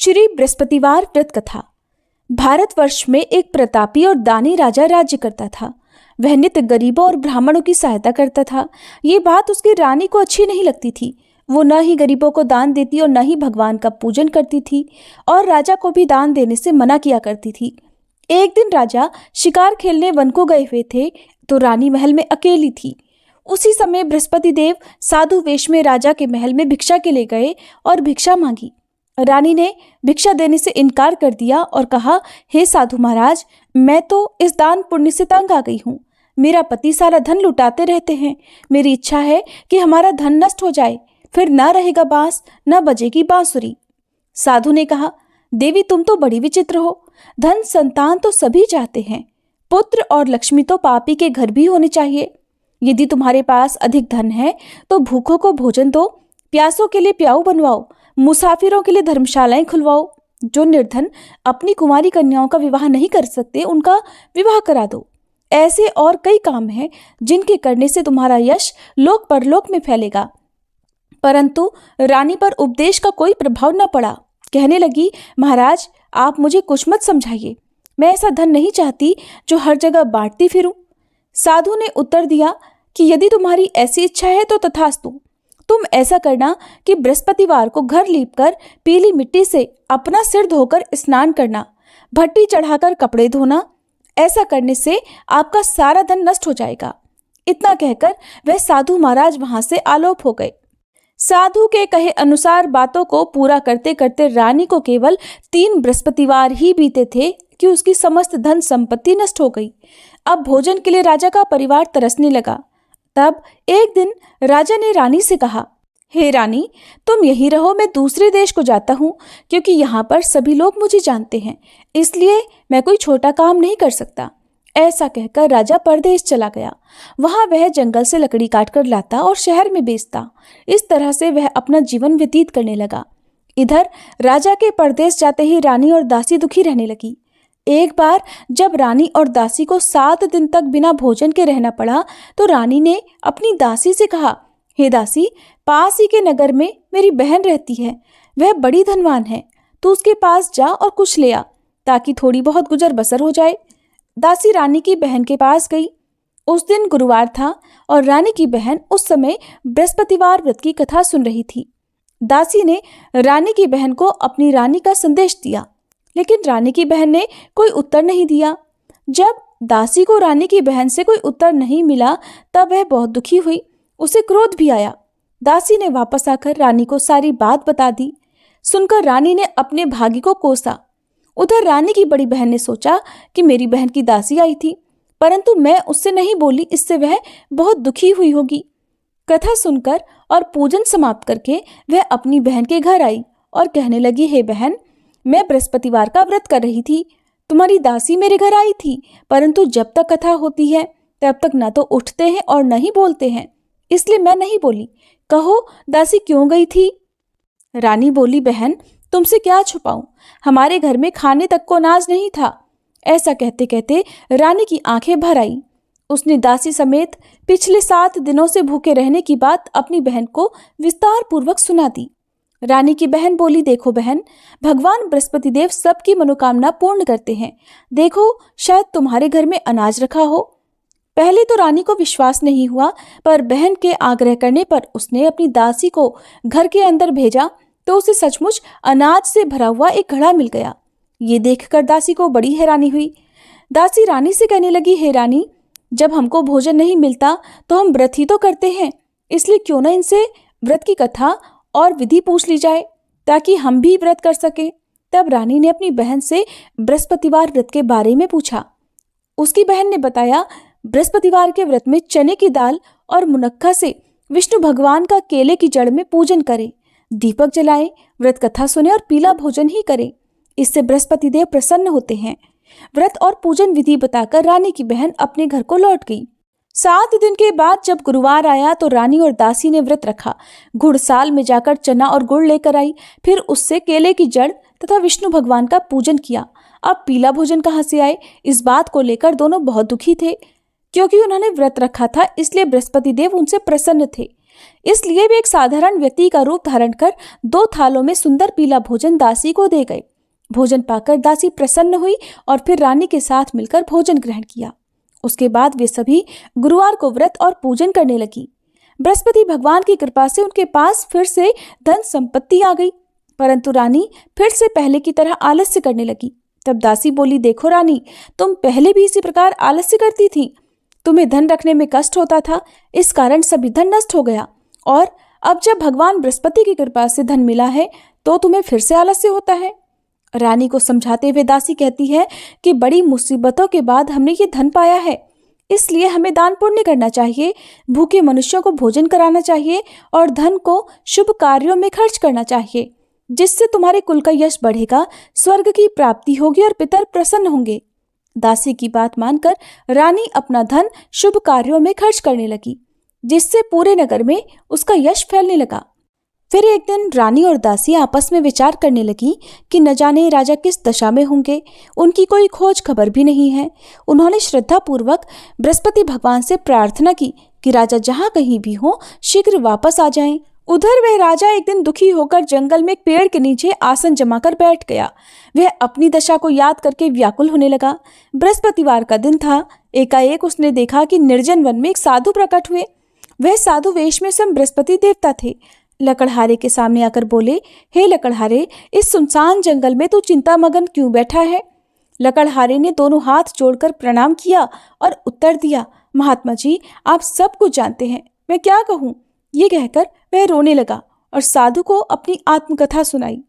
श्री बृहस्पतिवार व्रत कथा। भारतवर्ष में एक प्रतापी और दानी राजा राज्य करता था। वह नित्य गरीबों और ब्राह्मणों की सहायता करता था। ये बात उसकी रानी को अच्छी नहीं लगती थी। वो न ही गरीबों को दान देती और न ही भगवान का पूजन करती थी, और राजा को भी दान देने से मना किया करती थी। एक दिन राजा शिकार खेलने वन को गए हुए थे, तो रानी महल में अकेली थी। उसी समय बृहस्पति देव साधु वेश में राजा के महल में भिक्षा के लिए गए और भिक्षा मांगी। रानी ने भिक्षा देने से इनकार कर दिया और कहा, हे साधु महाराज, मैं तो इस दान पुण्य से तंग आ गई हूँ। मेरा पति सारा धन लुटाते रहते हैं। मेरी इच्छा है कि हमारा धन नष्ट हो जाए, फिर न रहेगा बांस, न बजेगी बांसुरी। साधु ने कहा, देवी, तुम तो बड़ी विचित्र हो। धन संतान तो सभी चाहते हैं, पुत्र और लक्ष्मी तो पापी के घर भी होने चाहिए। यदि तुम्हारे पास अधिक धन है तो भूखों को भोजन दो, प्यासों के लिए प्याऊ बनवाओ, मुसाफिरों के लिए धर्मशालाएं खुलवाओ। जो निर्धन अपनी कुमारी कन्याओं का विवाह नहीं कर सकते, उनका विवाह करा दो। ऐसे और कई काम हैं जिनके करने से तुम्हारा यश लोक परलोक में फैलेगा। परंतु रानी पर उपदेश का कोई प्रभाव न पड़ा। कहने लगी, महाराज, आप मुझे कुछ मत समझाइए। मैं ऐसा धन नहीं चाहती जो हर जगह बांटती फिरूं। साधु ने उत्तर दिया कि यदि तुम्हारी ऐसी इच्छा है तो तथास्तु। तुम ऐसा करना कि बृहस्पतिवार को घर लीपकर पीली मिट्टी से अपना सिर धोकर स्नान करना, भट्टी चढ़ाकर कपड़े धोना। ऐसा करने से आपका सारा धन नष्ट हो जाएगा। इतना कहकर वह साधु महाराज वहां से आलोप हो गए। साधु के कहे अनुसार बातों को पूरा करते करते रानी को केवल 3 बृहस्पतिवार ही बीते थे कि उसकी समस्त धन संपत्ति नष्ट हो गई। अब भोजन के लिए राजा का परिवार तरसने लगा। तब एक दिन राजा ने रानी से कहा, हे रानी, तुम यहीं रहो, मैं दूसरे देश को जाता हूँ, क्योंकि यहाँ पर सभी लोग मुझे जानते हैं, इसलिए मैं कोई छोटा काम नहीं कर सकता। ऐसा कहकर राजा परदेश चला गया। वहां वह जंगल से लकड़ी काट कर लाता और शहर में बेचता। इस तरह से वह अपना जीवन व्यतीत करने लगा। इधर राजा के परदेश जाते ही रानी और दासी दुखी रहने लगी। एक बार जब रानी और दासी को 7 दिन तक बिना भोजन के रहना पड़ा, तो रानी ने अपनी दासी से कहा, हे दासी, पास ही के नगर में मेरी बहन रहती है। वह बड़ी धनवान है। तू उसके पास जा और कुछ ले आ, ताकि थोड़ी बहुत गुजर बसर हो जाए। दासी रानी की बहन के पास गई। उस दिन गुरुवार था और रानी की बहन उस समय बृहस्पतिवार व्रत की कथा सुन रही थी। दासी ने रानी की बहन को अपनी रानी का संदेश दिया, लेकिन रानी की बहन ने कोई उत्तर नहीं दिया। जब दासी को रानी की बहन से कोई उत्तर नहीं मिला, तब वह बहुत दुखी हुई। उसे क्रोध भी आया। दासी ने वापस आकर रानी को सारी बात बता दी। सुनकर रानी ने अपने भागी को कोसा। उधर रानी की बड़ी बहन ने सोचा कि मेरी बहन की दासी आई थी, परंतु मैं उससे नहीं बोली, इससे वह बहुत दुखी हुई होगी। कथा सुनकर और पूजन समाप्त करके वह अपनी बहन के घर आई और कहने लगी, हे बहन, मैं बृहस्पतिवार का व्रत कर रही थी। तुम्हारी दासी मेरे घर आई थी, परंतु जब तक कथा होती है तब तक न तो उठते हैं और न ही बोलते हैं, इसलिए मैं नहीं बोली। कहो, दासी क्यों गई थी? रानी बोली, बहन, तुमसे क्या छुपाऊं, हमारे घर में खाने तक को अनाज नहीं था। ऐसा कहते कहते रानी की आंखें भर आई। उसने दासी समेत पिछले 7 दिनों से भूखे रहने की बात अपनी बहन को विस्तार पूर्वक सुना दी। रानी की बहन बोली, देखो बहन, भगवान बृहस्पति देव सबकी मनोकामना पूर्ण करते हैं। देखो, शायद तुम्हारे घर में अनाज रखा हो। पहले तो रानी को विश्वास नहीं हुआ, पर बहन के आग्रह करने पर उसने अपनी दासी को घर के अंदर भेजा, तो उसे सचमुच अनाज से भरा हुआ एक घड़ा मिल गया। ये देखकर दासी को बड़ी हैरानी हुई। दासी रानी से कहने लगी, हे रानी, जब हमको भोजन नहीं मिलता तो हम व्रत ही तो करते हैं, इसलिए क्यों ना इनसे व्रत की कथा और विधि पूछ ली जाए, ताकि हम भी व्रत कर सकें। तब रानी ने अपनी बहन से बृहस्पतिवार व्रत के बारे में पूछा। उसकी बहन ने बताया, बृहस्पतिवार के व्रत में चने की दाल और मुनक्का से विष्णु भगवान का केले की जड़ में पूजन करें, दीपक जलाएं, व्रत कथा सुने और पीला भोजन ही करें। इससे बृहस्पति देव प्रसन्न होते हैं। व्रत और पूजन विधि बताकर रानी की बहन अपने घर को लौट गई। 7 दिन के बाद जब गुरुवार आया तो रानी और दासी ने व्रत रखा। घुड़साल में जाकर चना और गुड़ लेकर आई, फिर उससे केले की जड़ तथा विष्णु भगवान का पूजन किया। अब पीला भोजन कहाँ से आए, इस बात को लेकर दोनों बहुत दुखी थे। क्योंकि उन्होंने व्रत रखा था, इसलिए बृहस्पति देव उनसे प्रसन्न थे। इसलिए वे एक साधारण व्यक्ति का रूप धारण कर 2 थालों में सुंदर पीला भोजन दासी को दे गए। भोजन पाकर दासी प्रसन्न हुई और फिर रानी के साथ मिलकर भोजन ग्रहण किया। उसके बाद वे सभी गुरुवार को व्रत और पूजन करने लगी। बृहस्पति भगवान की कृपा से उनके पास फिर से धन संपत्ति आ गई, परंतु रानी फिर से पहले की तरह आलस्य करने लगी। तब दासी बोली, देखो रानी, तुम पहले भी इसी प्रकार आलस्य करती थी। तुम्हें धन रखने में कष्ट होता था, इस कारण सभी धन नष्ट हो गया, और अब जब भगवान बृहस्पति की कृपा से धन मिला है तो तुम्हें फिर से आलस्य होता है। रानी को समझाते हुए दासी कहती है कि बड़ी मुसीबतों के बाद हमने ये धन पाया है, इसलिए हमें दान पुण्य करना चाहिए, भूखे मनुष्यों को भोजन कराना चाहिए और धन को शुभ कार्यों में खर्च करना चाहिए, जिससे तुम्हारे कुल का यश बढ़ेगा, स्वर्ग की प्राप्ति होगी और पितर प्रसन्न होंगे। दासी की बात मानकर रानी अपना धन शुभ कार्यों में खर्च करने लगी, जिससे पूरे नगर में उसका यश फैलने लगा। फिर एक दिन रानी और दासी आपस में विचार करने लगी कि न जाने राजा किस दशा में होंगे, उनकी कोई खोज खबर भी नहीं है। उन्होंने श्रद्धा पूर्वक बृहस्पति भगवान से प्रार्थना की कि राजा जहाँ कहीं भी हो शीघ्र वापस आ जाएं। उधर वह राजा एक दिन दुखी होकर जंगल में एक पेड़ के नीचे आसन जमाकर बैठ गया। वह अपनी दशा को याद करके व्याकुल होने लगा। बृहस्पतिवार का दिन था। एकाएक उसने देखा कि निर्जन वन में एक साधु प्रकट हुए। वह साधु वेश में स्वयं बृहस्पति देवता थे। लकड़हारे के सामने आकर बोले, हे लकड़हारे, इस सुनसान जंगल में तू चिंतामग्न क्यों बैठा है? लकड़हारे ने दोनों हाथ जोड़कर प्रणाम किया और उत्तर दिया, महात्मा जी, आप सब कुछ जानते हैं, मैं क्या कहूँ? ये कहकर वह रोने लगा और साधु को अपनी आत्मकथा सुनाई।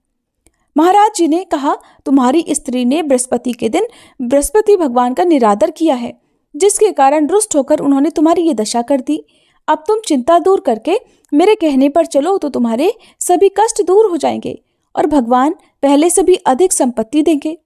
महाराज जी ने कहा, तुम्हारी स्त्री ने बृहस्पति के दिन बृहस्पति भगवान का निरादर किया है, जिसके कारण रुष्ट होकर उन्होंने तुम्हारी ये दशा कर दी। अब तुम चिंता दूर करके मेरे कहने पर चलो तो तुम्हारे सभी कष्ट दूर हो जाएंगे और भगवान पहले से भी अधिक संपत्ति देंगे।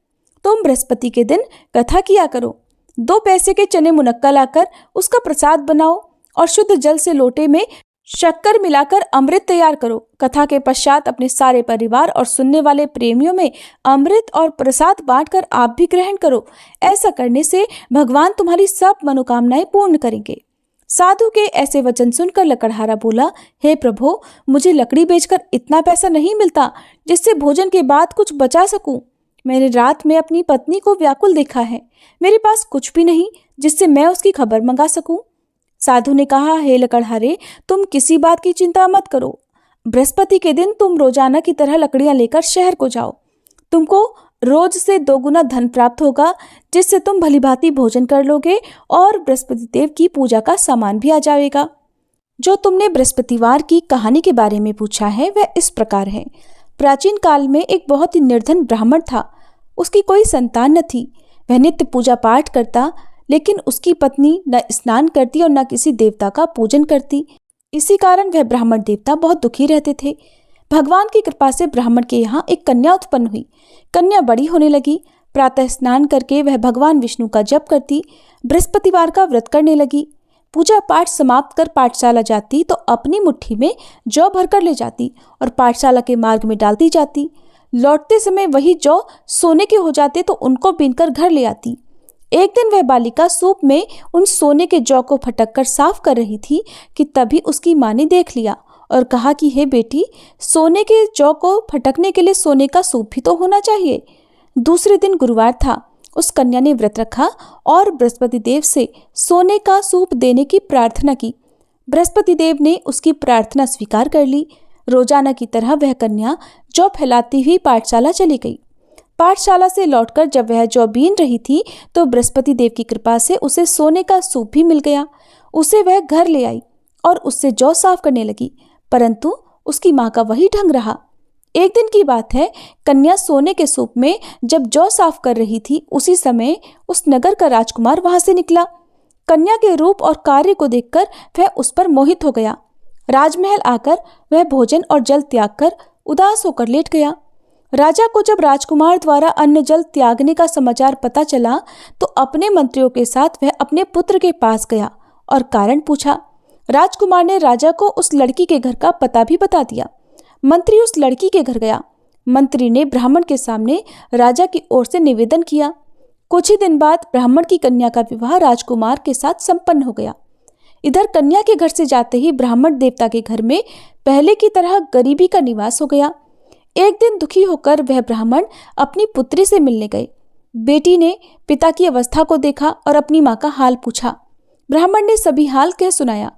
तुम बृहस्पति के दिन कथा किया करो। 2 पैसे के चने मुनक्का लाकर उसका प्रसाद बनाओ और शुद्ध जल से लोटे में शक्कर मिलाकर अमृत तैयार करो। कथा के पश्चात अपने सारे परिवार और सुनने वाले प्रेमियों में अमृत और प्रसाद बांटकर आप भी ग्रहण करो। ऐसा करने से भगवान तुम्हारी सब मनोकामनाएं पूर्ण करेंगे। साधु के ऐसे वचन सुनकर लकड़हारा बोला, हे प्रभु, मुझे लकड़ी बेचकर इतना पैसा नहीं मिलता जिससे भोजन के बाद कुछ बचा सकूं। मैंने रात में अपनी पत्नी को व्याकुल देखा है। मेरे पास कुछ भी नहीं जिससे मैं उसकी खबर मंगा सकूं। साधु ने कहा, हे लकड़हारे, तुम किसी बात की चिंता मत करो। बृहस्पति के दिन तुम रोजाना की तरह लकड़ियां लेकर शहर को जाओ। तुमको रोज से 2 गुना धन प्राप्त होगा, जिससे तुम भलीभांति भोजन कर लोगे और बृहस्पति देव की पूजा का सामान भी आ जाएगा। जो तुमने बृहस्पतिवार की कहानी के बारे में पूछा है वह इस प्रकार है। प्राचीन काल में एक बहुत ही निर्धन ब्राह्मण था। उसकी कोई संतान न थी। वह नित्य पूजा पाठ करता, लेकिन उसकी पत्नी न स्नान करती और न किसी देवता का पूजन करती। इसी कारण वह ब्राह्मण देवता बहुत दुखी रहते थे। भगवान की कृपा से ब्राह्मण के यहाँ एक कन्या उत्पन्न हुई। कन्या बड़ी होने लगी। प्रातः स्नान करके वह भगवान विष्णु का जप करती, बृहस्पतिवार का व्रत करने लगी। पूजा पाठ समाप्त कर पाठशाला जाती तो अपनी मुट्ठी में जौ भरकर ले जाती और पाठशाला के मार्ग में डालती जाती। लौटते समय वही जौ सोने के हो जाते तो उनको बीनकर घर ले आती। एक दिन वह बालिका सूप में उन सोने के जौ को फटक कर साफ कर रही थी कि तभी उसकी माँ ने देख लिया और कहा कि हे बेटी, सोने के जौ को फटकने के लिए सोने का सूप भी तो होना चाहिए। दूसरे दिन गुरुवार था। उस कन्या ने व्रत रखा और बृहस्पति देव से सोने का सूप देने की प्रार्थना की। बृहस्पति देव ने उसकी प्रार्थना स्वीकार कर ली। रोजाना की तरह वह कन्या जौ फैलाती हुई पाठशाला चली गई। पाठशाला से लौटकर जब वह जौ बीन रही थी तो बृहस्पति देव की कृपा से उसे सोने का सूप भी मिल गया। उसे वह घर ले आई और उससे जौ साफ करने लगी, परंतु उसकी माँ का वही ढंग रहा। एक दिन की बात है, कन्या सोने के सूप में जब जौ साफ कर रही थी, उसी समय उस नगर का राजकुमार वहां से निकला। कन्या के रूप और कार्य को देखकर वह उस पर मोहित हो गया। राजमहल आकर वह भोजन और जल त्याग कर उदास होकर लेट गया। राजा को जब राजकुमार द्वारा अन्न जल त्यागने का समाचार पता चला तो अपने मंत्रियों के साथ वह अपने पुत्र के पास गया और कारण पूछा। राजकुमार ने राजा को उस लड़की के घर का पता भी बता दिया। मंत्री उस लड़की के घर गया। मंत्री ने ब्राह्मण के सामने राजा की ओर से निवेदन किया। कुछ ही दिन बाद ब्राह्मण की कन्या का विवाह राजकुमार के साथ संपन्न हो गया। इधर कन्या के घर से जाते ही ब्राह्मण देवता के घर में पहले की तरह गरीबी का निवास हो गया। एक दिन दुखी होकर वह ब्राह्मण अपनी पुत्री से मिलने गए। बेटी ने पिता की अवस्था को देखा और अपनी माँ का हाल पूछा। ब्राह्मण ने सभी हाल कह सुनाया।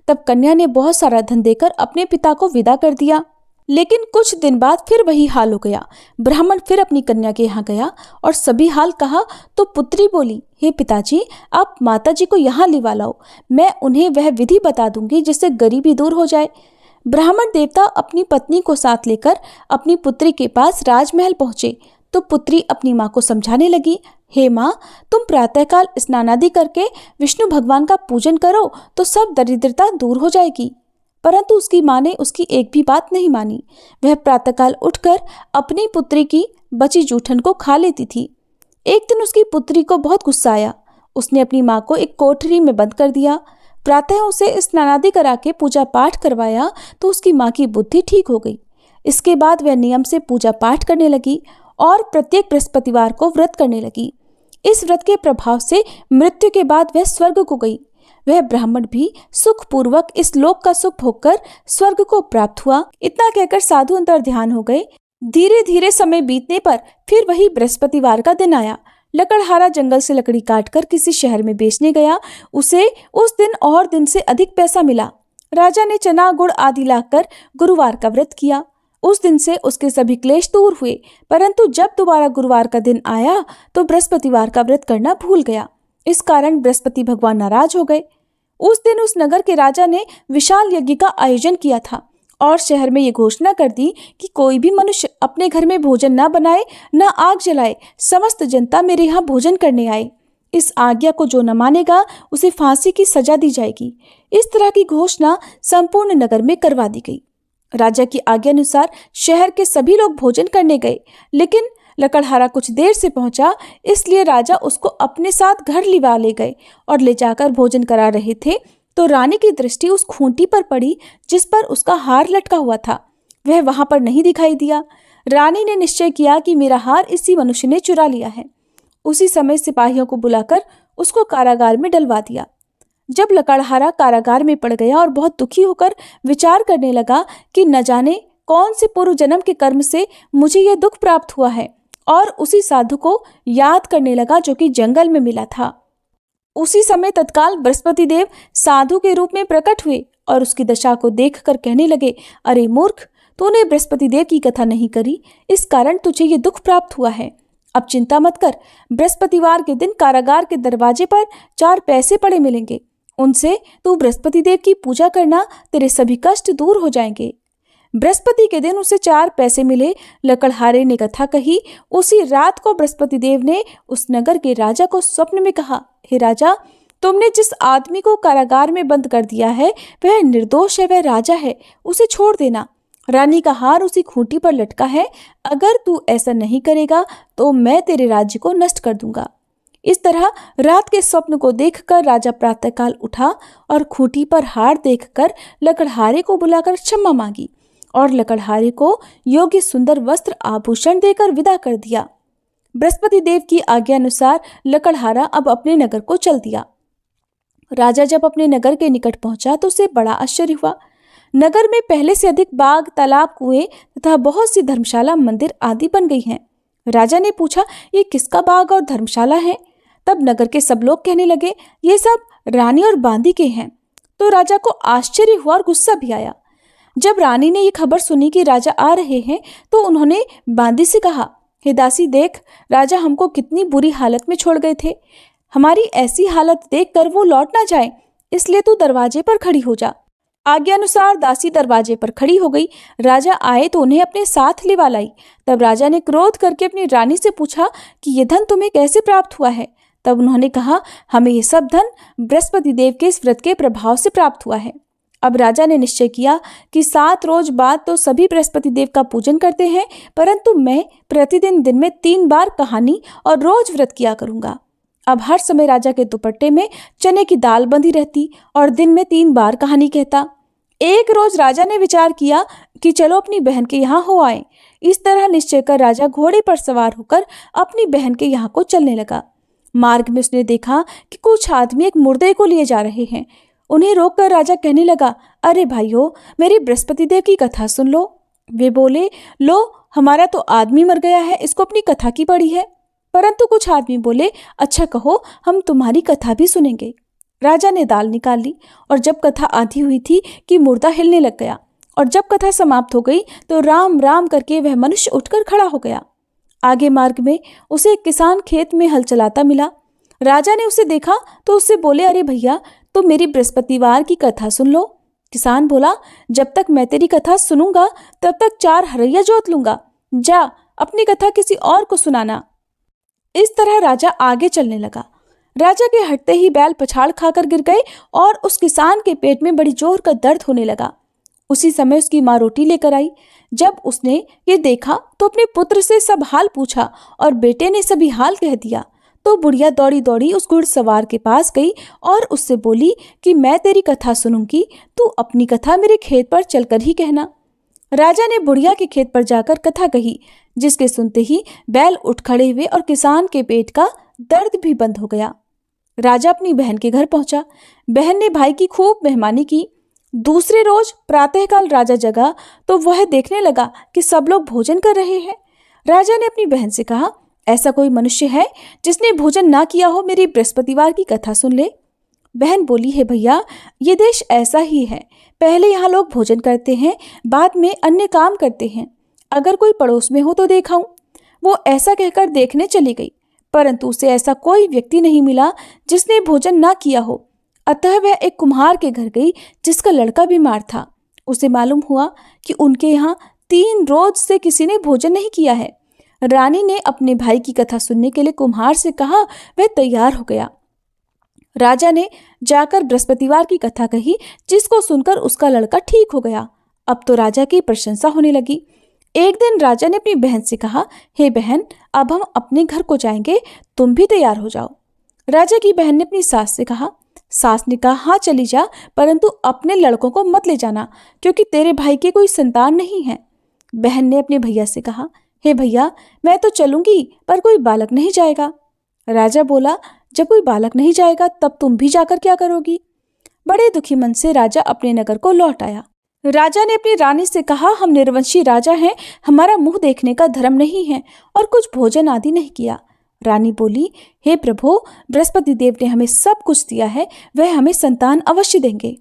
तब कन्या ने बहुत सारा धन देकर अपने पिता को विदा कर दिया। लेकिन कुछ दिन बाद फिर वही हाल हो गया। ब्राह्मण फिर अपनी कन्या के यहाँ गया और सभी हाल कहा तो पुत्री बोली, हे पिताजी, आप माताजी को यहाँ लिवा लाओ, मैं उन्हें वह विधि बता दूंगी जिससे गरीबी दूर हो जाए। ब्राह्मण देवता अपनी पत्नी को साथ लेकर अपनी पुत्री के पास राजमहल पहुंचे तो पुत्री अपनी माँ को समझाने लगी, हे माँ, तुम प्रातःकाल स्नानादि करके विष्णु भगवान का पूजन करो तो सब दरिद्रता दूर हो जाएगी। परंतु उसकी माँ ने उसकी एक भी बात नहीं मानी। वह प्रातःकाल उठकर अपनी पुत्री की बची जूठन को खा लेती थी। एक दिन उसकी पुत्री को बहुत गुस्सा आया। उसने अपनी माँ को एक कोठरी में बंद कर दिया। प्रातः उसे स्नानादि करा के पूजा पाठ करवाया तो उसकी माँ की बुद्धि ठीक हो गई। इसके बाद वह नियम से पूजा पाठ करने लगी और प्रत्येक बृहस्पतिवार को व्रत करने लगी। इस व्रत के प्रभाव से मृत्यु के बाद वह स्वर्ग को गई। वह ब्राह्मण भी सुखपूर्वक इस लोक का सुख भोगकर स्वर्ग को प्राप्त हुआ। इतना कहकर साधु अंतर ध्यान हो गए। धीरे धीरे समय बीतने पर फिर वही बृहस्पतिवार का दिन आया। लकड़हारा जंगल से लकड़ी काटकर किसी शहर में बेचने गया। उसे उस दिन और दिन से अधिक पैसा मिला। राजा ने चना गुड़ आदि लाकर गुरुवार का व्रत किया। उस दिन से उसके सभी क्लेश दूर हुए। परंतु जब दोबारा गुरुवार का दिन आया तो बृहस्पतिवार का व्रत करना भूल गया। इस कारण बृहस्पति भगवान नाराज हो गए। उस दिन उस नगर के राजा ने विशाल यज्ञ का आयोजन किया था और शहर में ये घोषणा कर दी कि कोई भी मनुष्य अपने घर में भोजन न बनाए, न आग जलाए। समस्त जनता मेरे यहाँ भोजन करने आए। इस आज्ञा को जो न मानेगा उसे फांसी की सजा दी जाएगी। इस तरह की घोषणा संपूर्ण नगर में करवा दी गई। राजा की आज्ञा अनुसार शहर के सभी लोग भोजन करने गए, लेकिन लकड़हारा कुछ देर से पहुंचा, इसलिए राजा उसको अपने साथ घर लिवा ले गए और ले जाकर भोजन करा रहे थे तो रानी की दृष्टि उस खूंटी पर पड़ी जिस पर उसका हार लटका हुआ था। वह वहां पर नहीं दिखाई दिया। रानी ने निश्चय किया कि मेरा हार इसी मनुष्य ने चुरा लिया है। उसी समय सिपाहियों को बुलाकर उसको कारागार में डलवा दिया। जब लकड़हारा कारागार में पड़ गया और बहुत दुखी होकर विचार करने लगा कि न जाने कौन से पूर्व जन्म के कर्म से मुझे यह दुख प्राप्त हुआ है, और उसी साधु को याद करने लगा जो कि जंगल में मिला था। उसी समय तत्काल बृहस्पति देव साधु के रूप में प्रकट हुए और उसकी दशा को देखकर कहने लगे, अरे मूर्ख, तूने बृहस्पति देव की कथा नहीं करी, इस कारण तुझे ये दुख प्राप्त हुआ है। अब चिंता मत कर, बृहस्पतिवार के दिन कारागार के दरवाजे पर 4 पैसे पड़े मिलेंगे। उनसे तू बृहस्पति देव की पूजा करना, तेरे सभी कष्ट दूर हो जाएंगे। बृहस्पति के दिन उसे 4 पैसे मिले। लकड़हारे ने कथा कही। उसी रात को बृहस्पति देव ने उस नगर के राजा को स्वप्न में कहा, हे राजा, तुमने जिस आदमी को कारागार में बंद कर दिया है वह निर्दोष है, वह राजा है, उसे छोड़ देना। रानी का हार उसी खूंटी पर लटका है। अगर तू ऐसा नहीं करेगा तो मैं तेरे राज्य को नष्ट कर दूंगा। इस तरह रात के स्वप्न को देखकर राजा प्रातःकाल उठा और खूंटी पर हार देखकर लकड़हारे को बुलाकर क्षमा मांगी और लकड़हारे को योग्य सुंदर वस्त्र आभूषण देकर विदा कर दिया। बृहस्पति देव की आज्ञा अनुसार लकड़हारा अब अपने नगर को चल दिया। राजा जब अपने नगर के निकट पहुंचा तो उसे बड़ा आश्चर्य हुआ। नगर में पहले से अधिक बाग, तालाब, कुएं तथा बहुत सी धर्मशाला, मंदिर आदि बन गई हैं। राजा ने पूछा, ये किसका बाग और धर्मशाला है? तब नगर के सब लोग कहने लगे, ये सब रानी और बांदी के हैं। तो राजा को आश्चर्य हुआ और गुस्सा भी आया। जब रानी ने ये खबर सुनी कि राजा आ रहे हैं तो उन्होंने बांदी से कहा, हे दासी, देख, राजा हमको कितनी बुरी हालत में छोड़ गए थे। हमारी ऐसी हालत देखकर वो लौट ना जाए, इसलिए तू दरवाजे पर खड़ी हो जा। आज्ञा अनुसार दासी दरवाजे पर खड़ी हो गई। राजा आए तो उन्हें अपने साथ लिवा लाई। तब राजा ने क्रोध करके अपनी रानी से पूछा कि ये धन तुम्हें कैसे प्राप्त हुआ है? तब उन्होंने कहा, हमें ये सब धन बृहस्पति देव के इस व्रत के प्रभाव से प्राप्त हुआ है। अब राजा ने निश्चय किया कि 7 रोज बाद तो सभी बृहस्पति देव का पूजन करते हैं, परंतु मैं प्रतिदिन दिन में 3 बार कहानी और रोज व्रत किया करूंगा। अब हर समय राजा के दुपट्टे में चने की दाल बंधी रहती और दिन में 3 बार कहानी कहता। एक रोज राजा ने विचार किया कि चलो अपनी बहन के यहाँ हो आए। इस तरह निश्चय कर राजा घोड़े पर सवार होकर अपनी बहन के यहाँ को चलने लगा। मार्ग में उसने देखा कि कुछ आदमी एक मुर्दे को लिए जा रहे हैं। उन्हें रोककर राजा कहने लगा, अरे भाइयों, मेरी बृहस्पति देव की कथा सुन लो। वे बोले, लो, हमारा तो आदमी मर गया है, इसको अपनी कथा की पड़ी है। परंतु कुछ आदमी बोले, अच्छा कहो, हम तुम्हारी कथा भी सुनेंगे। राजा ने दाल निकाल ली और जब कथा आधी हुई थी कि मुर्दा हिलने लग गया, और जब कथा समाप्त हो गई तो राम राम करके वह मनुष्य उठकर खड़ा हो गया। आगे मार्ग में उसे एक किसान खेत में हल चलाता मिला। राजा ने उसे देखा तो उससे बोले, अरे भैया, तुम मेरी बृहस्पतिवार की कथा सुन लो। किसान बोला, जब तक मैं तेरी कथा सुनूंगा तब तक 4 हरैया जोत लूंगा। जा, अपनी कथा किसी और को सुनाना। इस तरह राजा आगे चलने लगा। राजा के हटते ही बैल पछाड़ खाकर गिर गए और उस किसान के पेट में बड़ी जोर का दर्द होने लगा। उसी समय उसकी माँ रोटी लेकर आई। जब उसने ये देखा तो अपने पुत्र से सब हाल पूछा और बेटे ने सभी हाल कह दिया। तो बुढ़िया दौड़ी दौड़ी उस घुड़सवार के पास गई और उससे बोली कि मैं तेरी कथा सुनूंगी, तू अपनी कथा मेरे खेत पर चलकर ही कहना। राजा ने बुढ़िया के खेत पर जाकर कथा कही, जिसके सुनते ही बैल उठ खड़े हुए और किसान के पेट का दर्द भी बंद हो गया। राजा अपनी बहन के घर पहुंचा। बहन ने भाई की खूब मेहमानी की। दूसरे रोज प्रातःकाल राजा जगा तो वह देखने लगा कि सब लोग भोजन कर रहे हैं। राजा ने अपनी बहन से कहा, ऐसा कोई मनुष्य है जिसने भोजन ना किया हो, मेरी बृहस्पतिवार की कथा सुन ले। बहन बोली, है भैया, ये देश ऐसा ही है। पहले यहाँ लोग भोजन करते हैं, बाद में अन्य काम करते हैं। अगर कोई पड़ोस में हो तो देखाऊं। वो ऐसा कहकर देखने चली गई, परंतु उसे ऐसा कोई व्यक्ति नहीं मिला जिसने भोजन ना किया हो। अतः वह एक कुम्हार के घर गई जिसका लड़का बीमार था। उसे मालूम हुआ कि उनके यहाँ 3 रोज से किसी ने भोजन नहीं किया है। रानी ने अपने भाई की कथा सुनने के लिए कुम्हार से कहा। वह तैयार हो गया। राजा ने जाकर बृहस्पतिवार की कथा कही, जिसको सुनकर उसका लड़का ठीक हो गया। अब तो राजा की प्रशंसा होने लगी। एक दिन राजा ने अपनी बहन से कहा, हे बहन, अब हम अपने घर को जाएंगे, तुम भी तैयार हो जाओ। राजा की बहन ने अपनी सास से कहा। सास ने कहा, हाँ चली जा, परंतु अपने लड़कों को मत ले जाना, क्योंकि तेरे भाई के कोई संतान नहीं है। बहन ने अपने भैया से कहा, हे भैया, मैं तो चलूंगी, पर कोई बालक नहीं जाएगा। राजा बोला, जब कोई बालक नहीं जाएगा तब तुम भी जाकर क्या करोगी। बड़े दुखी मन से राजा अपने नगर को लौट आया। राजा ने अपनी रानी से कहा, हम निर्वंशी राजा हैं, हमारा मुंह देखने का धर्म नहीं है और कुछ भोजन आदि नहीं किया। रानी बोली, हे प्रभु, बृहस्पति देव ने हमें सब कुछ दिया है, वह हमें संतान अवश्य देंगे।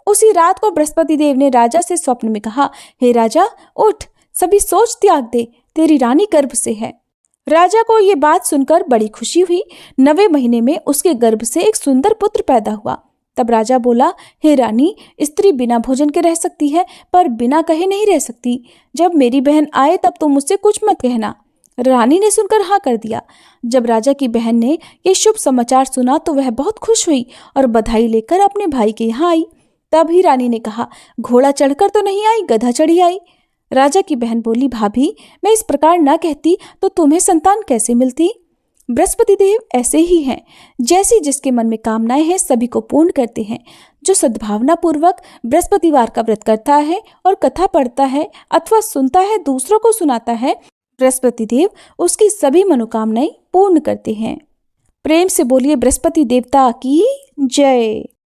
उसी रात को बृहस्पति देव ने राजा से स्वप्न में कहा, हे राजा, उठ, सभी सोच त्याग दे, तेरी रानी गर्भ से है। राजा को ये बात सुनकर बड़ी खुशी हुई। 9वें महीने में उसके गर्भ से एक सुंदर पुत्र पैदा हुआ। तब राजा बोला, हे रानी, स्त्री बिना भोजन के रह सकती है, पर बिना कहे नहीं रह सकती। जब मेरी बहन आए तब तुम मुझसे कुछ मत कहना। रानी ने सुनकर हाँ कर दिया। जब राजा की बहन ने ये शुभ समाचार सुना तो वह बहुत खुश हुई और बधाई लेकर अपने भाई के यहाँ आई। तभी रानी ने कहा, घोड़ा चढ़कर तो नहीं आई, गधा चढ़ी आई। राजा की बहन बोली, भाभी, मैं इस प्रकार ना कहती तो तुम्हें संतान कैसे मिलती। बृहस्पति देव ऐसे ही हैं, जैसी जिसके मन में कामनाएं हैं सभी को पूर्ण करते हैं। जो सद्भावना पूर्वक बृहस्पतिवार का व्रत करता है और कथा पढ़ता है अथवा सुनता है, दूसरों को सुनाता है, बृहस्पति देव उसकी सभी मनोकामनाएं पूर्ण करते हैं। प्रेम से बोलिए बृहस्पति देवता की जय।